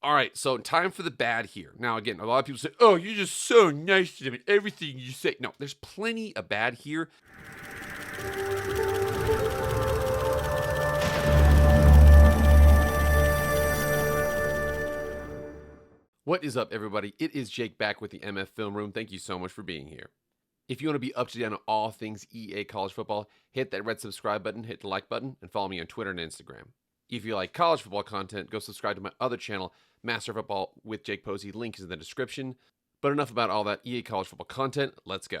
All right, so time for the bad here. Now, again, a lot of people say, oh, you're just so nice to them and everything you say. No, there's plenty of bad here. What is up, everybody? It is Jake back with the MF Film Room. Thank you so much for being here. If you want to be up to date on all things EA college football, hit that red subscribe button, hit the like button, and follow me on Twitter and Instagram. If you like college football content, go subscribe to my other channel, Master Football with Jake Posey. Link is in the description. But enough about all that EA college football content. Let's go.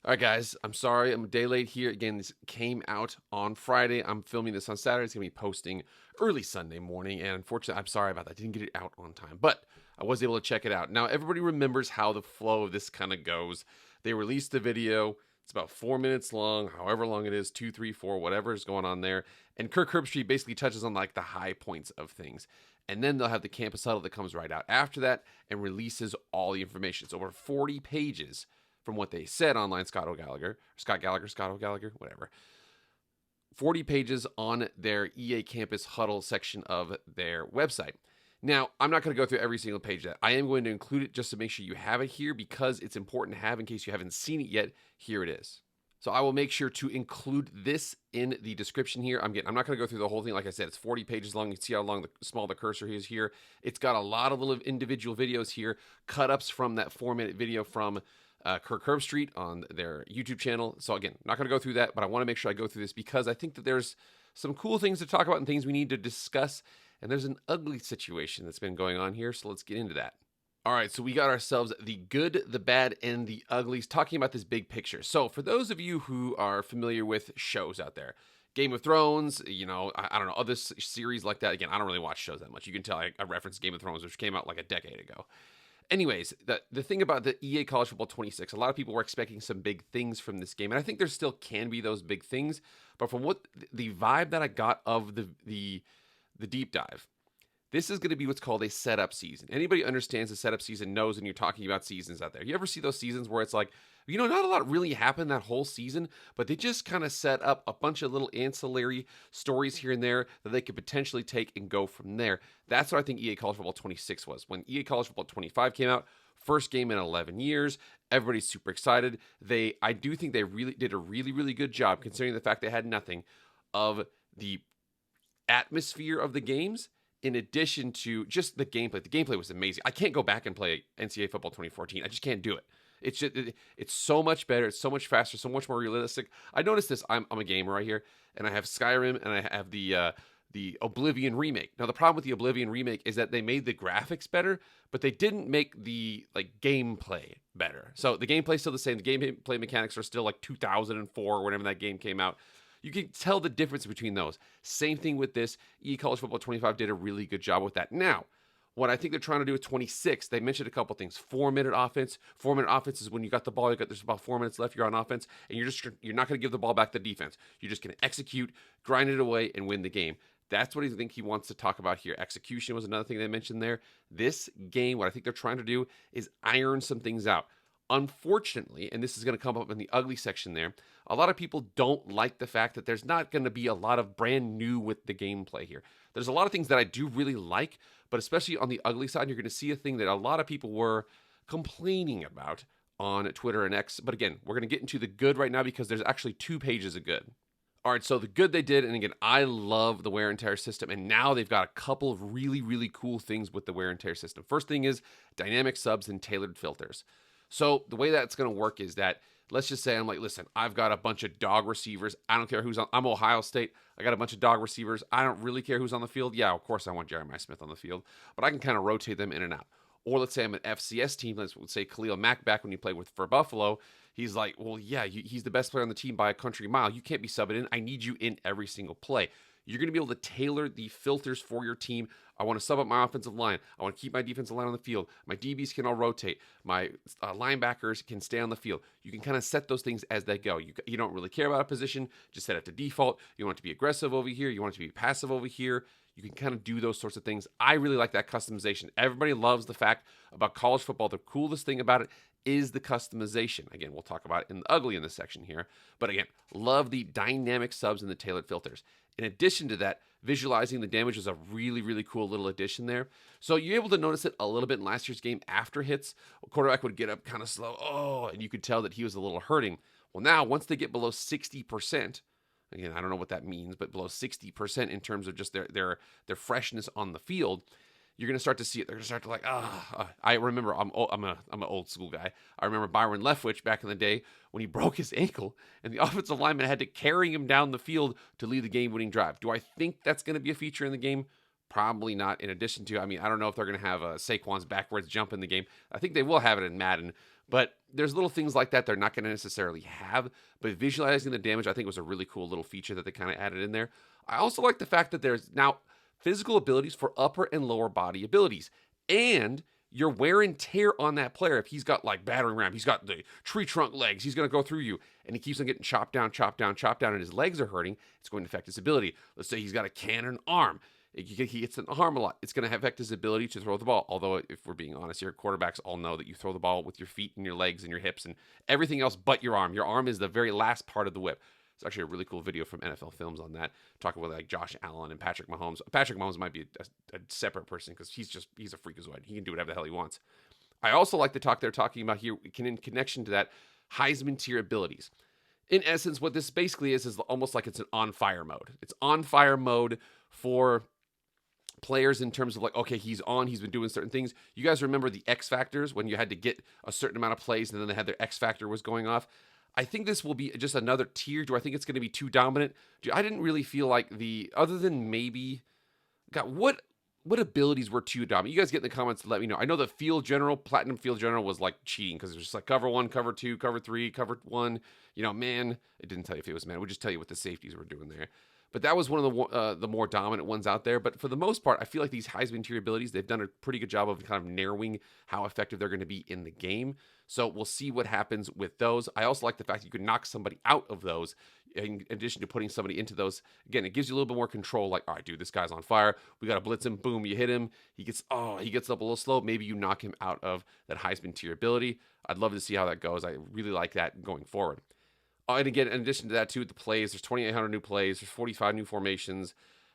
All right, guys, I'm sorry I'm a day late here. Again, this came out on Friday. I'm filming this on Saturday. It's going to be posting early Sunday morning. And unfortunately, I'm sorry about that. I didn't get it out on time. But I was able to check it out. Now, everybody remembers how the flow of this kind of goes. They released the video. It's about 4 minutes long, however long it is, 2, 3, 4, whatever is going on there. And Kirk Herbstreit basically touches on like the high points of things. And then they'll have the campus huddle that comes right out after that and releases all the information. It's over 40 pages from what they said online, Scott O'Gallagher, whatever. 40 pages on their EA Campus Huddle section of their website. Now, I'm not going to go through every single page of that. I am going to include it just to make sure you have it here because it's important to have in case you haven't seen it yet. Here it is. So I will make sure to include this in the description here. I'm not going to go through the whole thing. Like I said, it's 40 pages long. You can see how long small the cursor is here. It's got a lot of little individual videos here, cut-ups from that 4-minute video from Kirk Herbstreit on their YouTube channel. So again, not going to go through that, but I want to make sure I go through this because I think that there's some cool things to talk about and things we need to discuss. And there's an ugly situation that's been going on here, so let's get into that. All right, so we got ourselves the good, the bad, and the uglies talking about this big picture. So for those of you who are familiar with shows out there, Game of Thrones, you know, I don't know, other series like that. Again, I don't really watch shows that much. You can tell I referenced Game of Thrones, which came out like a decade ago. Anyways, the thing about the EA College Football 26, a lot of people were expecting some big things from this game, and I think there still can be those big things. But from what the vibe that I got of the deep dive, this is going to be what's called a setup season. Anybody who understands the setup season knows when you're talking about seasons out there. You ever see those seasons where it's like, you know, not a lot really happened that whole season, but they just kind of set up a bunch of little ancillary stories here and there that they could potentially take and go from there. That's what I think EA College Football 26 was. When EA College Football 25 came out, first game in 11 years, everybody's super excited. I do think they really did a really good job, considering the fact they had nothing, of the atmosphere of the games, in addition to just the gameplay. The gameplay was amazing. I can't go back and play NCAA Football 2014. I just can't do it. It's so much better. It's so much faster, so much more realistic. I noticed this. I'm a gamer right here, and I have Skyrim, and I have the Oblivion remake. Now, the problem with the Oblivion remake is that they made the graphics better, but they didn't make the gameplay better. So the gameplay's still the same. The gameplay mechanics are still like 2004 or whenever that game came out. You can tell the difference between those. Same thing with this. EA College Football 25 did a really good job with that. Now, what I think they're trying to do with 26, they mentioned a couple things. 4-minute offense. 4-minute offense is when you got the ball, there's about 4 minutes left, you're on offense, and you're not going to give the ball back to defense. You're just going to execute, grind it away, and win the game. That's what I think he wants to talk about here. Execution was another thing they mentioned there. This game, what I think they're trying to do is iron some things out. Unfortunately, and this is going to come up in the ugly section there, a lot of people don't like the fact that there's not going to be a lot of brand new with the gameplay here. There's a lot of things that I do really like, but especially on the ugly side, you're going to see a thing that a lot of people were complaining about on Twitter and X. But again, we're going to get into the good right now because there's actually 2 pages of good. All right, so the good they did, and again, I love the wear and tear system, and now they've got a couple of really cool things with the wear and tear system. First thing is dynamic subs and tailored filters. So the way that's going to work is that, let's just say I'm like, listen, I've got a bunch of dog receivers. I don't care who's on. I'm Ohio State. I got a bunch of dog receivers. I don't really care who's on the field. Yeah, of course I want Jeremiah Smith on the field, but I can kind of rotate them in and out. Or let's say I'm an FCS team. Let's say Khalil Mack back when he played for Buffalo. He's like, well, yeah, he's the best player on the team by a country mile. You can't be subbing in. I need you in every single play. You're going to be able to tailor the filters for your team. I want to sub up my offensive line. I want to keep my defensive line on the field. My DBs can all rotate. My linebackers can stay on the field. You can kind of set those things as they go. You don't really care about a position. Just set it to default. You want it to be aggressive over here. You want it to be passive over here. You can kind of do those sorts of things. I really like that customization. Everybody loves the fact about college football. The coolest thing about it is the customization. Again, we'll talk about it in the ugly in this section here. But again, love the dynamic subs and the tailored filters. In addition to that, visualizing the damage was a really, really cool little addition there. So you're able to notice it a little bit in last year's game after hits. A quarterback would get up kind of slow, and you could tell that he was a little hurting. Well, now, once they get below 60%, again, I don't know what that means, but below 60% in terms of just their freshness on the field, you're going to start to see it. They're going to start to I remember, I'm an old school guy. I remember Byron Leftwich back in the day when he broke his ankle and the offensive lineman had to carry him down the field to lead the game-winning drive. Do I think that's going to be a feature in the game? Probably not. In addition to, I don't know if they're going to have Saquon's backwards jump in the game. I think they will have it in Madden, but there's little things like that they're not going to necessarily have. But visualizing the damage, I think, was a really cool little feature that they kind of added in there. I also like the fact that there's now physical abilities for upper and lower body abilities. And your wear and tear on that player, if he's got like battering ram, he's got the tree trunk legs, he's going to go through you, and he keeps on getting chopped down, and his legs are hurting, it's going to affect his ability. Let's say he's got a cannon arm. He gets an arm a lot. It's going to affect his ability to throw the ball. Although, if we're being honest here, quarterbacks all know that you throw the ball with your feet and your legs and your hips and everything else but your arm. Your arm is the very last part of the whip. It's actually a really cool video from NFL Films on that, talking with like Josh Allen and Patrick Mahomes. Patrick Mahomes might be a separate person because he's a freakazoid. He can do whatever the hell he wants. I also like the talk they're talking about here in connection to that Heisman tier abilities. In essence, what this basically is almost like it's an on fire mode. It's on fire mode for players in terms of like, okay, he's been doing certain things. You guys remember the X factors when you had to get a certain amount of plays and then they had their X factor was going off. I think this will be just another tier. Do I think it's going to be too dominant? I didn't really feel like other than maybe, God, what abilities were too dominant? You guys get in the comments to let me know. I know the Platinum Field General was like cheating because it was just like cover 1, cover 2, cover 3, cover 1. Man, it didn't tell you if it was man. It would just tell you what the safeties were doing there. But that was one of the more dominant ones out there. But for the most part, I feel like these Heisman tier abilities, they've done a pretty good job of kind of narrowing how effective they're going to be in the game. So we'll see what happens with those. I also like the fact that you can knock somebody out of those in addition to putting somebody into those. Again, it gives you a little bit more control. Like, all right, dude, this guy's on fire. We got to blitz him. Boom, you hit him. He gets up a little slow. Maybe you knock him out of that Heisman tier ability. I'd love to see how that goes. I really like that going forward. And again, in addition to that, too, the plays, there's 2,800 new plays, there's 45 new formations,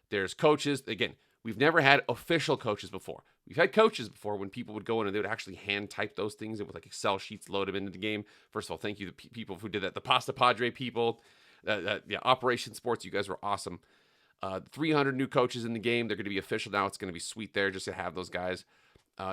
there's coaches. Again, we've never had official coaches before. We've had coaches before when people would go in and they would actually hand type those things with like Excel sheets, load them into the game. First of all, thank you to people who did that. The Pasta Padre people, Operation Sports, you guys were awesome. 300 new coaches in the game. They're going to be official now. It's going to be sweet there just to have those guys.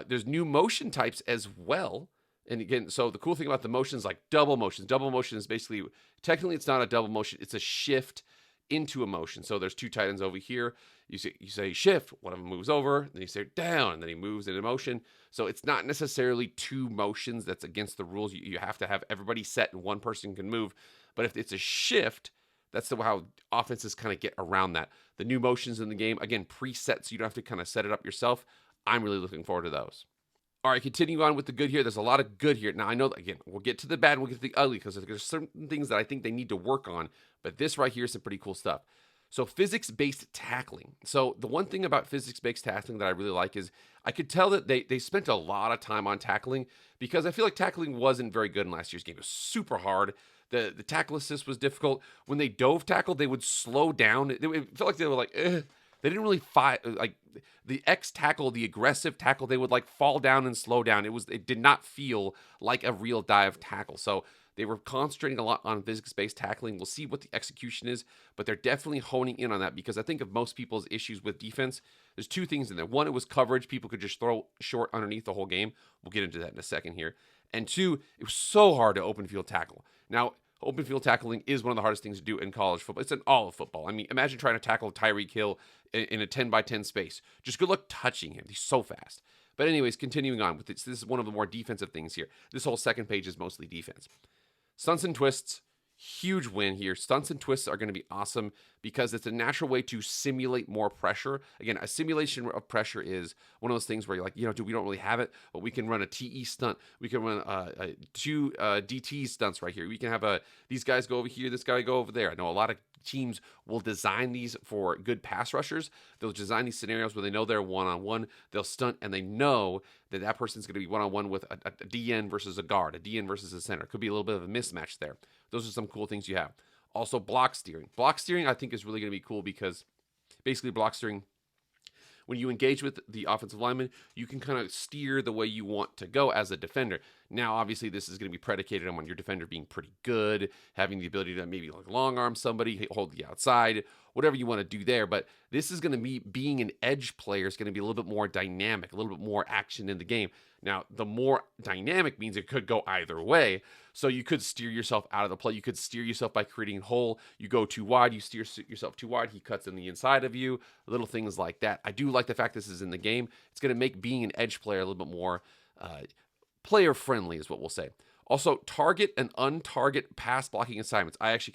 There's new motion types as well. And again, so the cool thing about the motion is like double motions. Double motion is basically, technically it's not a double motion. It's a shift into a motion. So there's two tight ends over here. You say shift, one of them moves over, then you say down, and then he moves into motion. So it's not necessarily two motions. That's against the rules. You have to have everybody set and one person can move. But if it's a shift, that's how offenses kind of get around that. The new motions in the game, again, preset, so you don't have to kind of set it up yourself. I'm really looking forward to those. All right, continue on with the good here. There's a lot of good here. Now, I know that, again, we'll get to the bad and we'll get to the ugly because there's certain things that I think they need to work on. But this right here is some pretty cool stuff. So physics-based tackling. So the one thing about physics-based tackling that I really like is I could tell that they spent a lot of time on tackling because I feel like tackling wasn't very good in last year's game. It was super hard. The tackle assist was difficult. When they dove tackle, they would slow down. It felt like they were like, They didn't really fight, like the X tackle, the aggressive tackle, they would like fall down and slow down. It did not feel like a real dive tackle. So they were concentrating a lot on physics-based tackling. We'll see what the execution is, but they're definitely honing in on that because I think of most people's issues with defense, there's two things in there. One, it was coverage. People could just throw short underneath the whole game. We'll get into that in a second here. And two, it was so hard to open field tackle. Now, open field tackling is one of the hardest things to do in college football. It's in all of football. I mean, imagine trying to tackle Tyreek Hill in a 10-by-10 space. Just good luck touching him. He's so fast. But anyways, continuing on with this. This is one of the more defensive things here. This whole second page is mostly defense. Stunts and twists, huge win here. Stunts and twists are going to be awesome because it's a natural way to simulate more pressure. Again, a simulation of pressure is one of those things where you're like, dude, we don't really have it, but we can run a TE stunt. We can run two DT stunts right here. We can have these guys go over here, this guy go over there. I know a lot of teams will design these for good pass rushers. They'll design these scenarios where they know they're one-on-one. They'll stunt, and they know that person's going to be one-on-one with a DN versus a guard, a DN versus a center. It could be a little bit of a mismatch there. Those are some cool things you have. Also, block steering. Block steering, I think, is really going to be cool because basically block steering, when you engage with the offensive lineman, you can kind of steer the way you want to go as a defender. Now, obviously, this is going to be predicated on your defender being pretty good, having the ability to maybe like long arm somebody, hold the outside, whatever you want to do there. But this is going to be, being an edge player is going to be a little bit more dynamic, a little bit more action in the game. Now, the more dynamic means it could go either way. So you could steer yourself out of the play. You could steer yourself by creating a hole. You go too wide, you steer yourself too wide. He cuts in the inside of you, little things like that. I do like the fact this is in the game. It's going to make being an edge player a little bit more player friendly is what we'll say. Also, target and untarget pass blocking assignments. I actually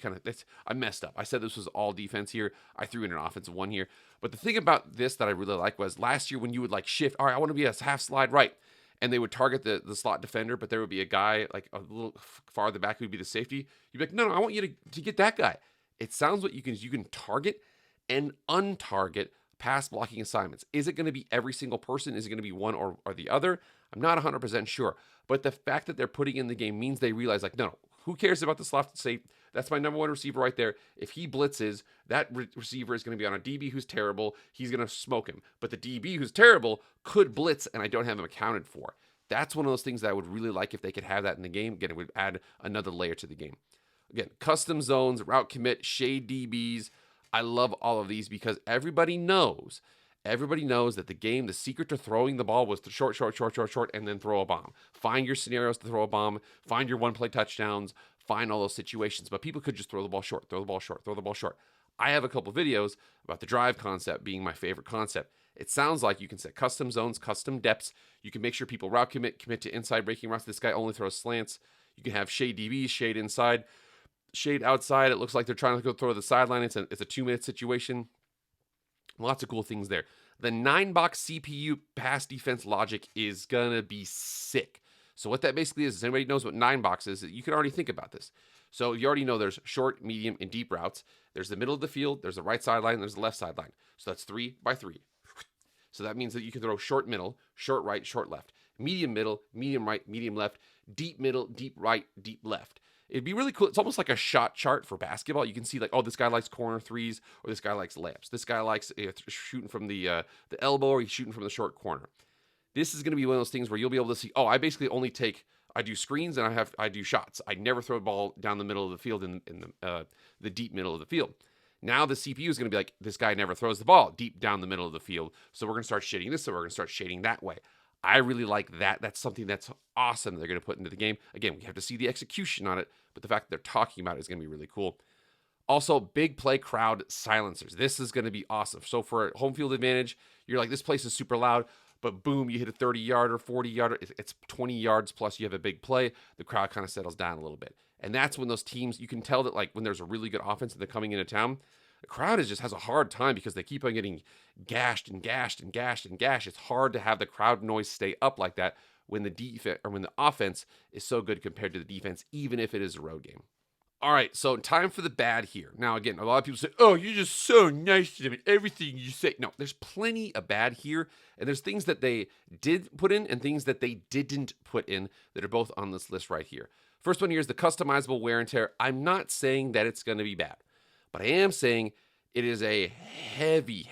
I messed up. I said this was all defense here. I threw in an offensive one here. But the thing about this that I really like was last year when you would like shift, all right, I want to be a half slide right. And they would target the slot defender, but there would be a guy like a little farther back who would be the safety. You'd be like, no, I want you to get that guy. It sounds like you can target and untarget pass blocking assignments. Is it going to be every single person? Is it going to be one or the other? I'm not 100% sure. But the fact that they're putting in the game means they realize, like, no, who cares about the slot safe? That's my number one receiver right there. If he blitzes, that receiver is going to be on a DB who's terrible. He's going to smoke him. But the DB who's terrible could blitz, and I don't have him accounted for. That's one of those things that I would really like if they could have that in the game. Again, it would add another layer to the game. Again, custom zones, route commit, shade DBs. I love all of these because everybody knows that the game, the secret to throwing the ball was to short, and then throw a bomb. Find your scenarios to throw a bomb. Find your one-play touchdowns. Find all those situations. But people could just throw the ball short. I have a couple videos about the drive concept being my favorite concept. It sounds like you can set custom zones, custom depths. You can make sure people route commit to inside breaking routes. This guy only throws slants. You can have shade DBs, shade inside, shade outside. It looks like they're trying to go throw the sideline. It's a 2-minute situation. Lots of cool things there. The 9-box CPU pass defense logic is going to be sick. So what that basically is anybody knows what 9-box is, you can already think about this. So you already know there's short, medium, and deep routes. There's the middle of the field, there's the right sideline, there's the left sideline. So that's 3 by 3. So that means that you can throw short middle, short right, short left, medium middle, medium right, medium left, deep middle, deep right, deep left. It'd be really cool. It's almost like a shot chart for basketball. You can see like, oh, this guy likes corner threes, or this guy likes layups. This guy likes shooting from the elbow, or he's shooting from the short corner. This is going to be one of those things where you'll be able to see, oh, I basically only I do screens and I do shots. I never throw the ball down the middle of the field in the deep middle of the field. Now the CPU is going to be like, this guy never throws the ball deep down the middle of the field. So we're going to start shading this, so we're going to start shading that way. I really like that. That's something that's awesome they're going to put into the game. Again, we have to see the execution on it, but the fact that they're talking about it is going to be really cool. Also, big play crowd silencers. This is going to be awesome. So for home field advantage, you're like, this place is super loud, but boom, you hit a 30-yarder, 40-yarder. It's 20 yards plus you have a big play. The crowd kind of settles down a little bit. And that's when those teams, you can tell that like when there's a really good offense and they're coming into town, the crowd just has a hard time because they keep on getting gashed. It's hard to have the crowd noise stay up like that when the defense or when the offense is so good compared to the defense, even if it is a road game. All right, so time for the bad here. Now, again, a lot of people say, oh, you're just so nice to them and everything you say. No, there's plenty of bad here, and there's things that they did put in and things that they didn't put in that are both on this list right here. First one here is the customizable wear and tear. I'm not saying that it's going to be bad, but I am saying it is a heavy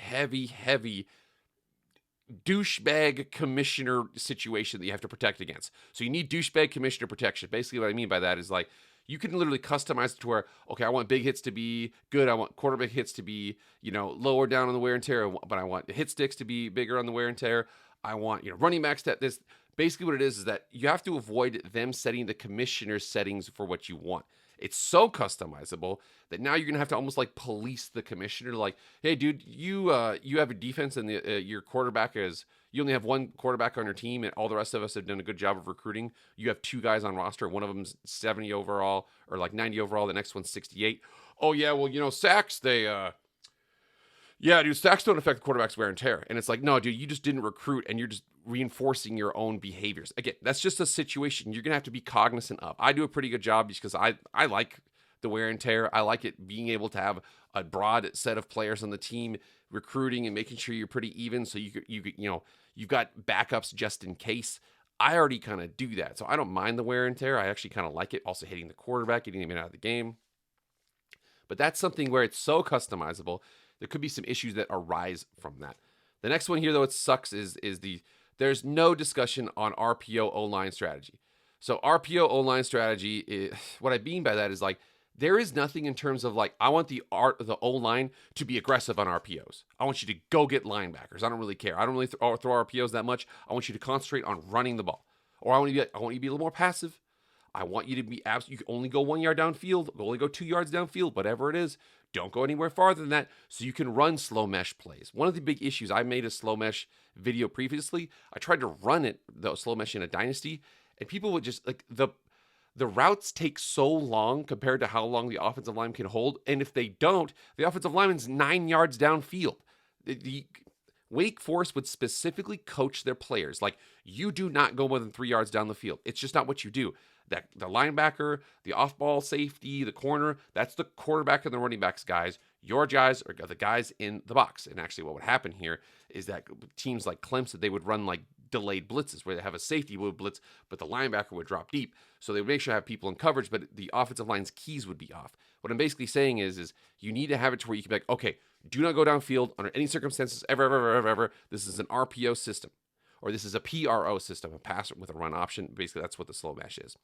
douchebag commissioner situation that you have to protect against. So you need douchebag commissioner protection. Basically what I mean by that is like, you can literally customize it to where, okay, I want big hits to be good. I want quarterback hits to be, lower down on the wear and tear, but I want the hit sticks to be bigger on the wear and tear. I want, running backs that this. Basically what it is that you have to avoid them setting the commissioner's settings for what you want. It's so customizable that now you're going to have to almost like police the commissioner. Like, hey, dude, you have a defense and your quarterback you only have one quarterback on your team and all the rest of us have done a good job of recruiting. You have 2 guys on roster. One of them's 70 overall or like 90 overall. The next one's 68. Oh, yeah, well, sacks, sacks don't affect the quarterback's wear and tear. And it's like, no, dude, you just didn't recruit and you're just reinforcing your own behaviors. Again, that's just a situation you're going to have to be cognizant of. I do a pretty good job because I like the wear and tear. I like it being able to have a broad set of players on the team, recruiting and making sure you're pretty even. So you've got backups just in case. I already kind of do that. So I don't mind the wear and tear. I actually kind of like it. Also hitting the quarterback, getting him out of the game. But that's something where it's so customizable. There could be some issues that arise from that. The next one here, though, it sucks is there's no discussion on RPO O-line strategy. So RPO O-line strategy, what I mean by that is like there is nothing in terms of like I want the O-line to be aggressive on RPOs. I want you to go get linebackers. I don't really care. I don't really throw RPOs that much. I want you to concentrate on running the ball. Or I want you to be a little more passive. I want you to be you can only go 1 yard downfield, only go 2 yards downfield, whatever it is. Don't go anywhere farther than that so you can run slow mesh plays. One of the big issues, I made a slow mesh video previously. I tried to run it, the slow mesh in a dynasty, and people would just like the routes take so long compared to how long the offensive line can hold. And if they don't, the offensive lineman's 9 yards downfield. The Wake Forest would specifically coach their players like you do not go more than 3 yards down the field. It's just not what you do. That the linebacker, the off-ball safety, the corner, that's the quarterback and the running backs guys. Your guys are the guys in the box. And actually what would happen here is that teams like Clemson, they would run like delayed blitzes where they have a safety would blitz, but the linebacker would drop deep. So they would make sure to have people in coverage, but the offensive line's keys would be off. What I'm basically saying is you need to have it to where you can be like, okay, do not go downfield under any circumstances ever. This is an RPO system, or this is a PRO system, a pass with a run option. Basically, that's what the slow mesh is.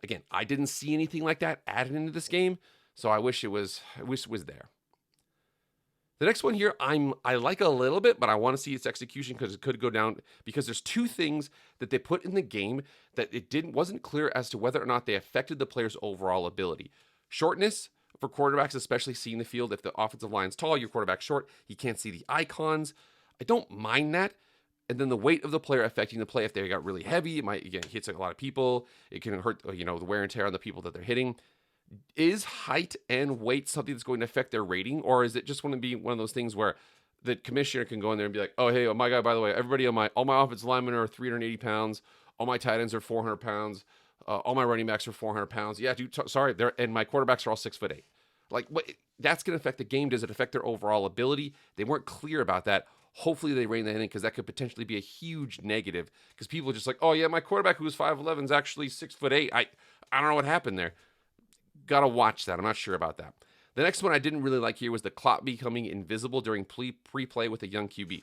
Again, I didn't see anything like that added into this game, so I wish it was there. The next one here, I like a little bit, but I want to see its execution because it could go down because there's two things that they put in the game that wasn't clear as to whether or not they affected the player's overall ability. Shortness for quarterbacks, especially seeing the field. If the offensive line's tall, your quarterback's short, he can't see the icons. I don't mind that. And then the weight of the player affecting the play. If they got really heavy, it might, again, hits a lot of people. It can hurt, the wear and tear on the people that they're hitting. Is height and weight something that's going to affect their rating? Or is it just going to be one of those things where the commissioner can go in there and be like, oh, hey, my guy, by the way, everybody all my offensive linemen are 380 pounds. All my tight ends are 400 pounds. All my running backs are 400 pounds. Yeah, dude, sorry. And my quarterbacks are all 6'8". Like, what? That's going to affect the game. Does it affect their overall ability? They weren't clear about that. Hopefully they rein that in because that could potentially be a huge negative because people are just like, oh, yeah, my quarterback who was 5'11" is actually 6'8". I don't know what happened there. Got to watch that. I'm not sure about that. The next one I didn't really like here was the clock becoming invisible during pre-play with a young QB.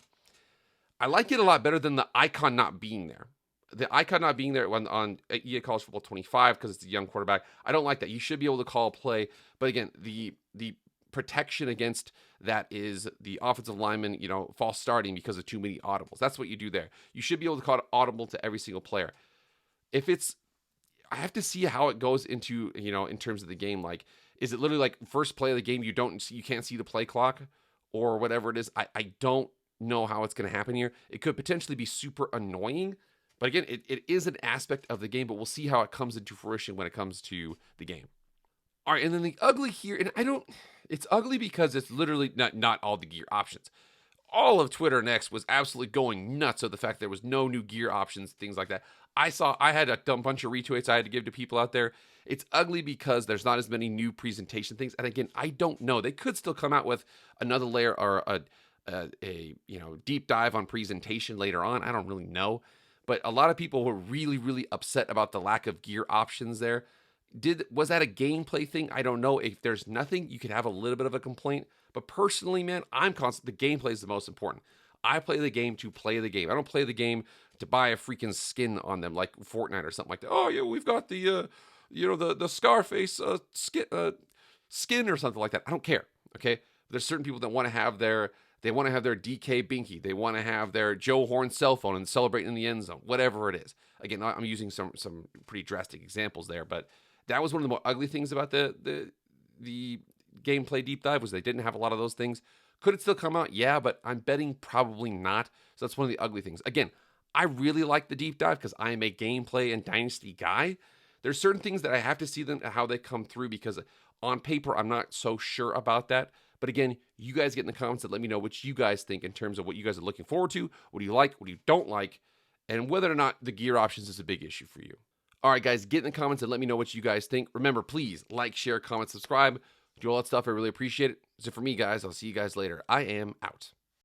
I like it a lot better than the icon not being there. The icon not being there on EA College Football 25 because it's a young quarterback. I don't like that. You should be able to call a play. But again, the protection against that is the offensive lineman, false starting because of too many audibles. That's what you do there. You should be able to call it audible to every single player. I have to see how it goes into, in terms of the game. Like, is it literally like first play of the game, you can't see the play clock or whatever it is? I don't know how it's going to happen here. It could potentially be super annoying, but again, it is an aspect of the game, but we'll see how it comes into fruition when it comes to the game. All right, and then the ugly here, and it's ugly because it's literally not all the gear options. All of Twitter and X was absolutely going nuts of the fact there was no new gear options, things like that. I had a bunch of retweets I had to give to people out there. It's ugly because there's not as many new presentation things. And again, I don't know. They could still come out with another layer or a deep dive on presentation later on. I don't really know. But a lot of people were really, really upset about the lack of gear options there. Was that a gameplay thing? I don't know. If there's nothing, you could have a little bit of a complaint. But personally, man, the gameplay is the most important. I play the game to play the game. I don't play the game to buy a freaking skin on them like Fortnite or something like that. Oh yeah, we've got the the Scarface skin or something like that. I don't care. Okay, there's certain people that want to have their DK Binky. They want to have their Joe Horn cell phone and celebrate in the end zone. Whatever it is. Again, I'm using some pretty drastic examples there, but that was one of the more ugly things about the gameplay deep dive was they didn't have a lot of those things. Could it still come out? Yeah, but I'm betting probably not. So that's one of the ugly things. Again, I really like the deep dive because I am a gameplay and dynasty guy. There's certain things that I have to see how they come through because on paper, I'm not so sure about that. But again, you guys get in the comments and let me know what you guys think in terms of what you guys are looking forward to, what do you like, what do you don't like, and whether or not the gear options is a big issue for you. All right, guys, get in the comments and let me know what you guys think. Remember, please like, share, comment, subscribe. Do all that stuff. I really appreciate it. So for me, guys, I'll see you guys later. I am out.